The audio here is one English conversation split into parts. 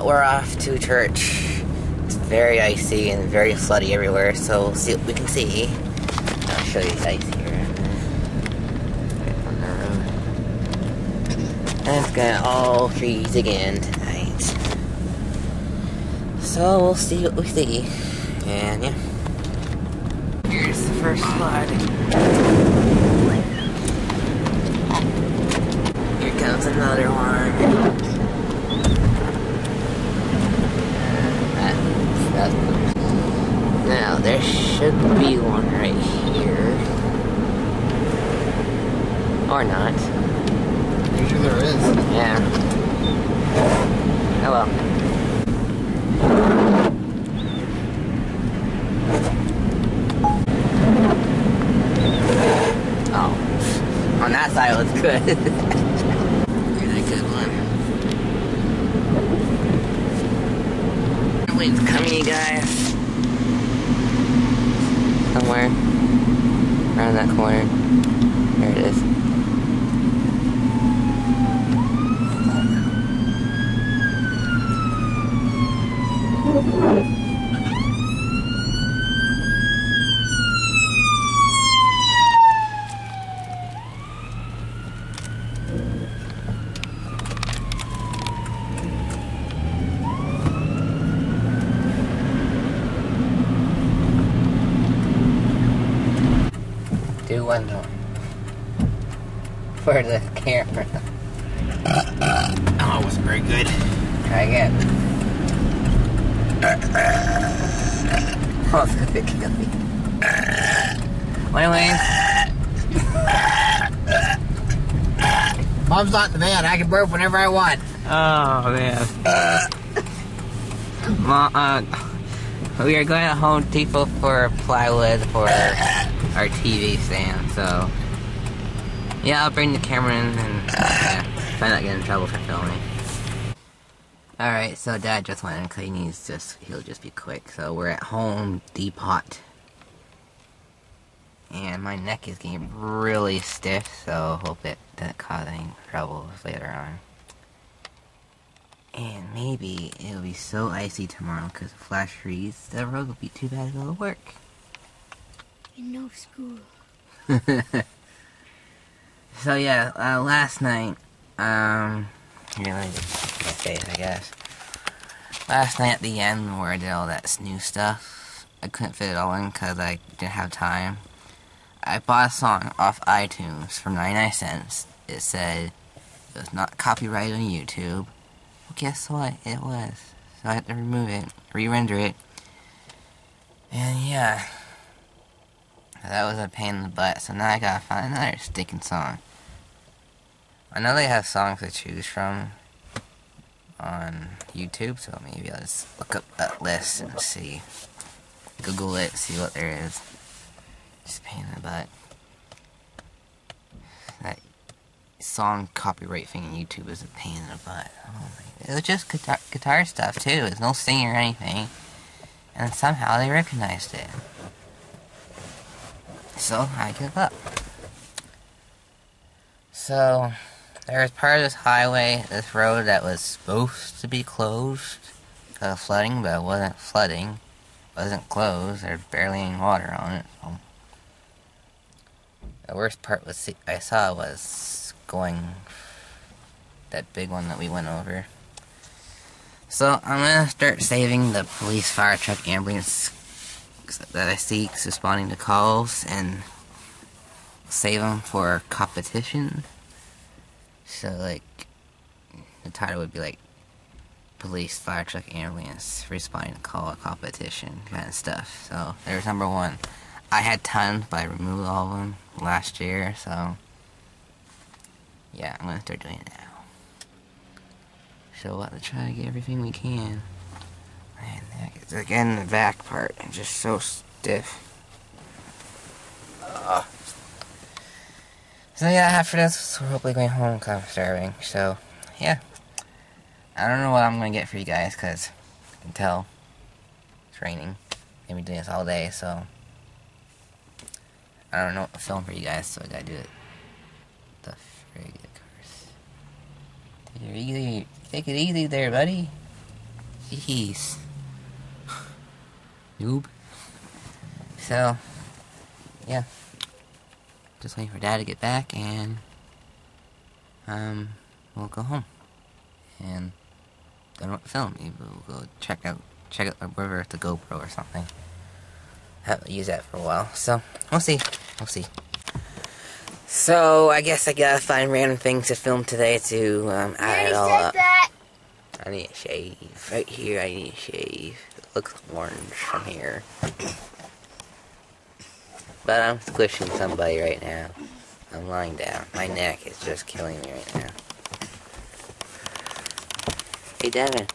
we're off to church. It's very icy and very floody everywhere, so we'll see what we can see. I'll show you guys here. On the road. And it's gonna all freeze again tonight. So we'll see what we see. And yeah. Here's the first flood. Here comes another one. Now, there should be one right here. Or not. Usually there is. Yeah. Oh well. Oh. On that side it looks good. Here's a good one. Wind's coming, you guys. Somewhere around that corner. There it is. Do one more for the camera. Oh, it wasn't very good. Try again. Oh, it's gonna kill me. Wayne. Mom's not in the van. I can burp whenever I want. Oh man. Mom, we are going to Home Depot for plywood for our TV stand, so yeah, I'll bring the camera in and try not to get in trouble for filming. Alright, so Dad just went in because he'll just be quick. So we're at Home Depot. And my neck is getting really stiff, so hope it doesn't cause any troubles later on. And maybe it'll be so icy tomorrow because of flash freeze, the road will be too bad to go to work. No school. So yeah, last night, here, let me just my face, I guess. Last night at the end where I did all that new stuff, I couldn't fit it all in because I didn't have time. I bought a song off iTunes for 99 cents. It said it was not copyrighted on YouTube. Well, guess what? It was. So I had to remove it, re-render it. And yeah. That was a pain in the butt, so now I gotta find another stinking song. I know they have songs to choose from on YouTube, so maybe I'll just look up that list and see. Google it, see what there is. Just a pain in the butt. That song copyright thing on YouTube is a pain in the butt. Oh my, it was just guitar stuff too, there's no singing or anything. And somehow they recognized it. So, I give up. So, there was part of this highway, this road that was supposed to be closed because of flooding, but it wasn't flooding. It wasn't closed, there's barely any water on it. So. The worst part I saw was going, that big one that we went over. So, I'm gonna start saving the police, fire truck, ambulance that I see responding to calls and save them for competition. So like the title would be like police, fire truck, ambulance responding to call a competition kind of stuff. So there's number one. I had tons, but I removed all of them last year, so yeah, I'm gonna start doing it now. So we'll have to try to get everything we can. Man, it's again the back part, it's just so stiff. So yeah, after this, we're hopefully going home because I'm starving. So, yeah. I don't know what I'm going to get for you guys because I can tell it's raining. I've been doing this all day, so I don't know what to film for you guys, so I gotta do it. The frig, of course. Take it easy there, buddy. Jeez. Noob. So, yeah. Just waiting for Dad to get back, and we'll go home. And don't know what to film. Maybe we'll go check out wherever it's a GoPro or something. Haven't used that for a while, so we'll see. We'll see. So I guess I gotta find random things to film today to add it all up. That. I need a shave. Right here, I need a shave. It looks orange from here. But I'm squishing somebody right now. I'm lying down. My neck is just killing me right now. Hey, Devin.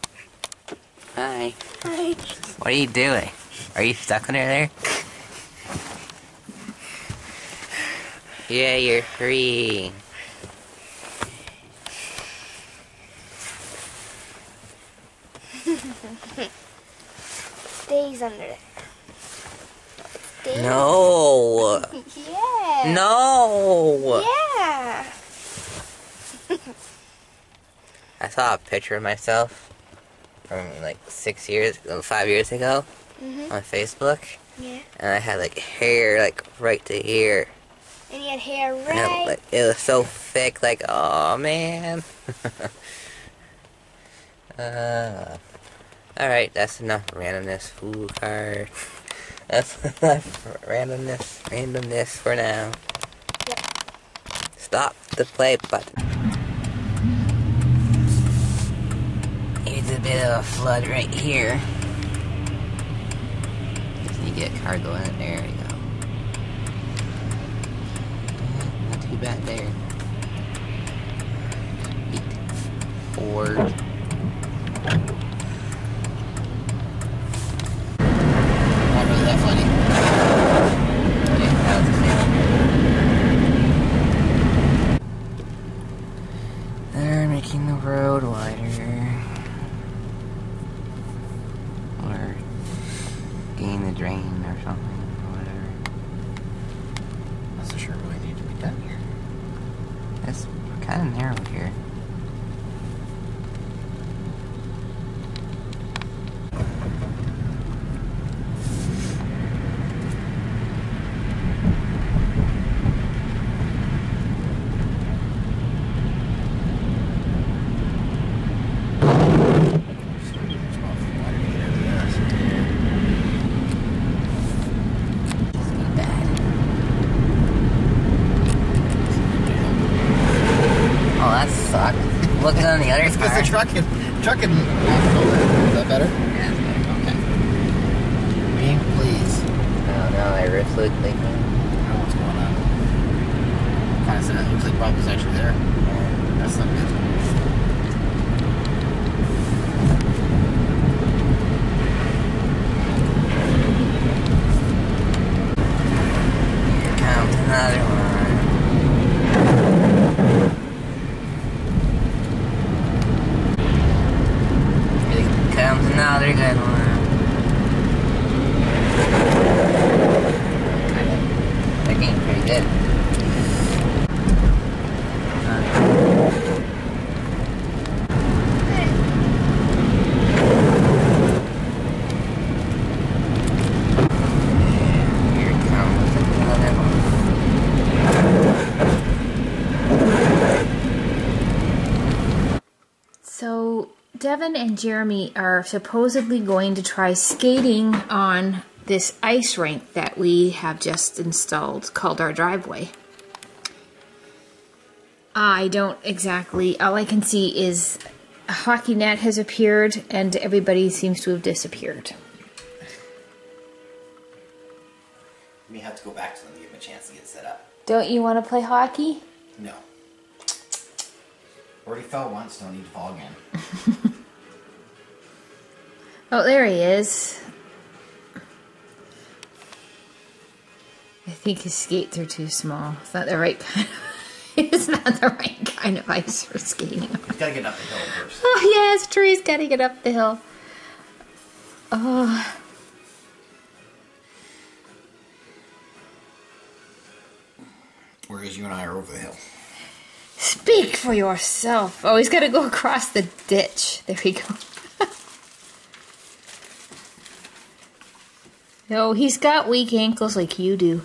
Hi. Hi. What are you doing? Are you stuck under there? Yeah, you're free. Stays under there. Stays. No. Yeah. No. Yeah. I saw a picture of myself from like 5 years ago on Facebook, Yeah. and I had like hair like right to here. And you had hair And right. it was so thick, like, oh man. Alright, that's enough randomness. Fool card. That's enough randomness for now. Yep. Stop the play button. Here's a bit of a flood right here. Just need to get a car going in there. There we go. Not too bad there. 8, 4. Not really that funny. Yeah, that was the same. They're making the road wider. Or getting the drain or something, or whatever. Not so sure what I need to be done here. It's kind of narrow here. Looking on the other It's because car. the truck can go there. Is that better? Yeah, it's better. Okay. Me, please. No, my wrist looks like I don't know what's going on. Kind of said it looks like Bob was actually there. That's not good. Here comes another one. Here comes another good one. They're getting pretty good. Here comes another one. So, Devin and Jeremy are supposedly going to try skating on this ice rink that we have just installed called our driveway. I don't exactly, all I can see is a hockey net has appeared and everybody seems to have disappeared. We have to go back to them to give them a chance to get set up. Don't you want to play hockey? No. Already fell once, don't need to fall again. Oh, there he is. I think his skates are too small. It's not the right kind of, it's not the right kind of ice for skating on. He's got to get up the hill first. Oh, yeah, it's true. He's got to get up the hill. Oh. Whereas you and I are over the hill. Speak for yourself. Oh, he's got to go across the ditch. There we go. Oh, he's got weak ankles like you do.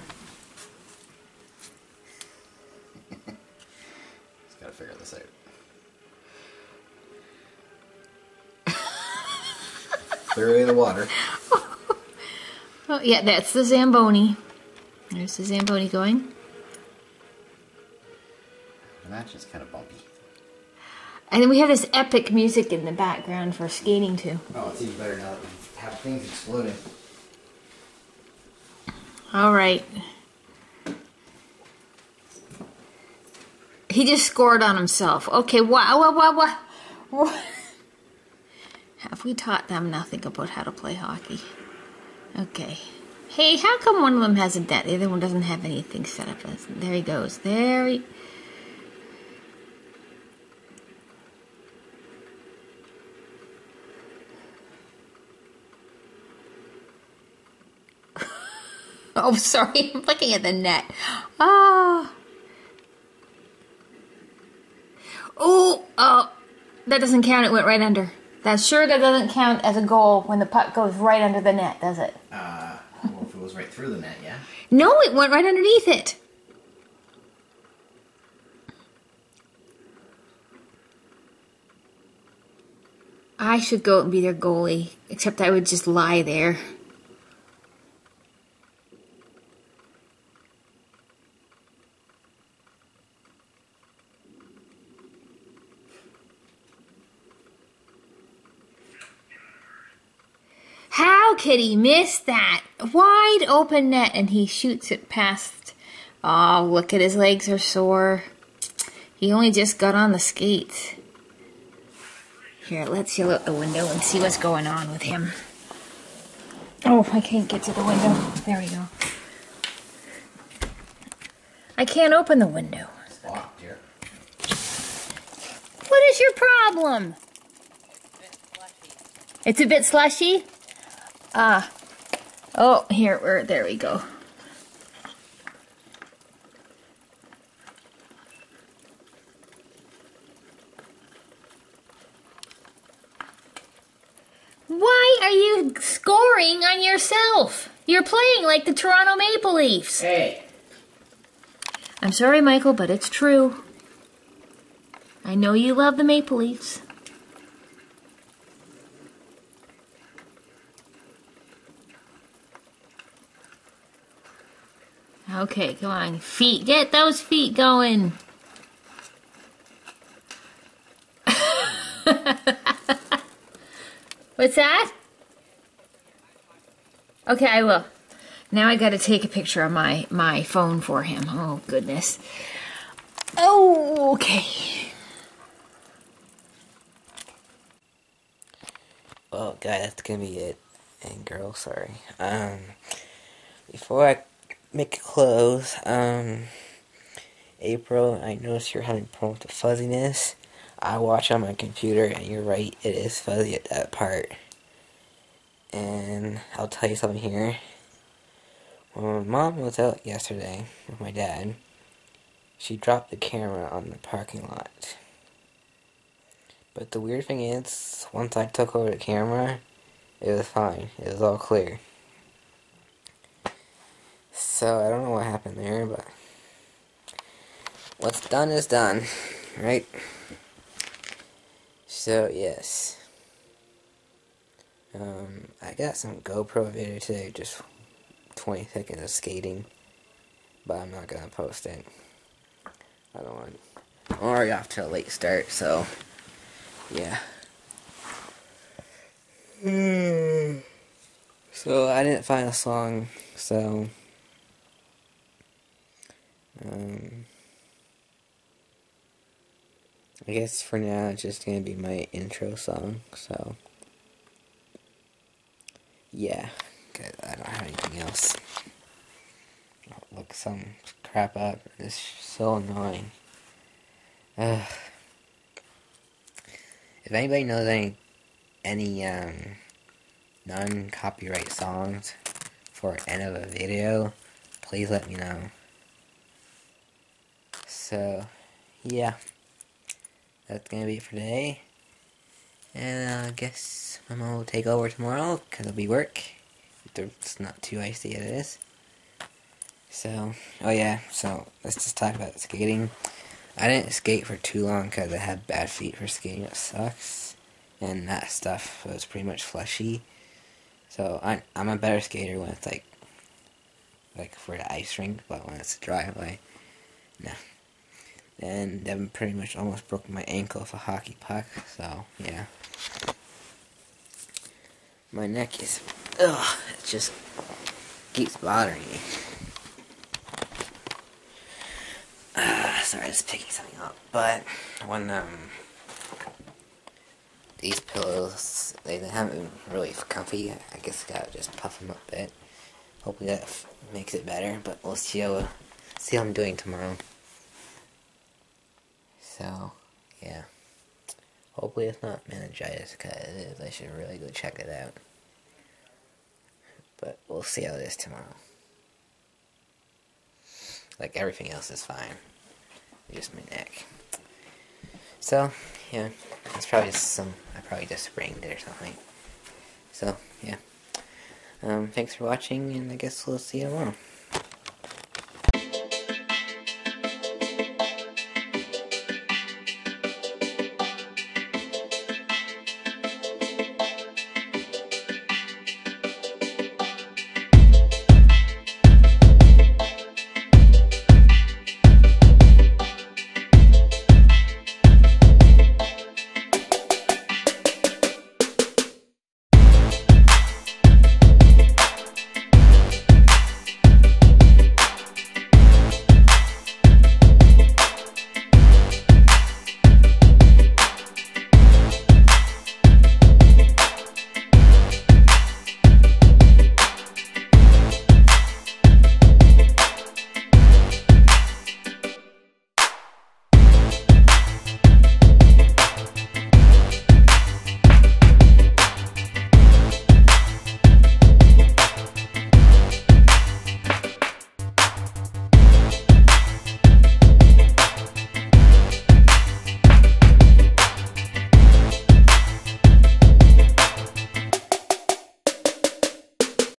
Just gotta figure this out. Clear away the water. Oh, yeah, that's the Zamboni. There's the Zamboni going. The match is kind of bumpy. And then we have this epic music in the background for skating too. Oh, it's even better now that we have things exploding. All right. He just scored on himself. Okay, what? Have we taught them nothing about how to play hockey? Okay. Hey, how come one of them has a net? The other one doesn't have anything set up. There he goes. There he... Oh, sorry. I'm looking at the net. Oh. Oh, that doesn't count. It went right under. That doesn't count as a goal when the puck goes right under the net, does it? Well, if it was right through the net, yeah. No, it went right underneath it. I should go and be their goalie, except I would just lie there. How could he miss that? Wide open net, and he shoots it past. Oh, look at his legs are sore. He only just got on the skates. Here, let's yell out the window and see what's going on with him. Oh, I can't get to the window. There we go. I can't open the window. It's locked here. What is your problem? It's a bit slushy? Ah. Oh, there we go. Why are you scoring on yourself? You're playing like the Toronto Maple Leafs. Hey! I'm sorry, Michael, but it's true. I know you love the Maple Leafs. Okay, come on. Feet. Get those feet going. What's that? Okay, I will. Now I gotta take a picture of my phone for him. Oh, goodness. Oh, okay. Well, guys, that's gonna be it. And girl, sorry. Before I make a close, April, I noticed you're having problems with fuzziness. I watch on my computer, and you're right, it is fuzzy at that part. And I'll tell you something here. When my mom was out yesterday with my dad, she dropped the camera on the parking lot. But the weird thing is, once I took over the camera, it was fine. It was all clear. So, I don't know what happened there, but what's done is done, right? So, yes. I got some GoPro video today, just 20 seconds of skating, but I'm not gonna post it. I don't want. I'm already off to a late start, so yeah. So I didn't find a song, so I guess for now it's just gonna be my intro song, so yeah, 'cause I don't have anything else. I'll look some crap up. It's so annoying. If anybody knows any non-copyright songs for end of a video, please let me know. So, yeah, that's gonna be it for today. And I guess my mom will take over tomorrow, because it'll be work. It's not too icy as it is. So, oh yeah, so let's just talk about skating. I didn't skate for too long because I had bad feet for skating. It sucks. And that stuff was pretty much fleshy. So I'm a better skater when it's like for the ice rink, but when it's dry away, no. And Devin pretty much almost broke my ankle with a hockey puck, so yeah. My neck is, ugh, it just keeps bothering me. Sorry, just picking something up. But when these pillows, they haven't been really comfy. I guess I gotta just puff them up a bit. Hopefully that makes it better. But we'll see how I'm doing tomorrow. So yeah, hopefully it's not meningitis. Because it is, I should really go check it out. But we'll see how it is tomorrow. Like everything else is fine. Just my neck. So, yeah. It's probably just I probably just sprained it or something. So, yeah. Thanks for watching, and I guess we'll see you tomorrow.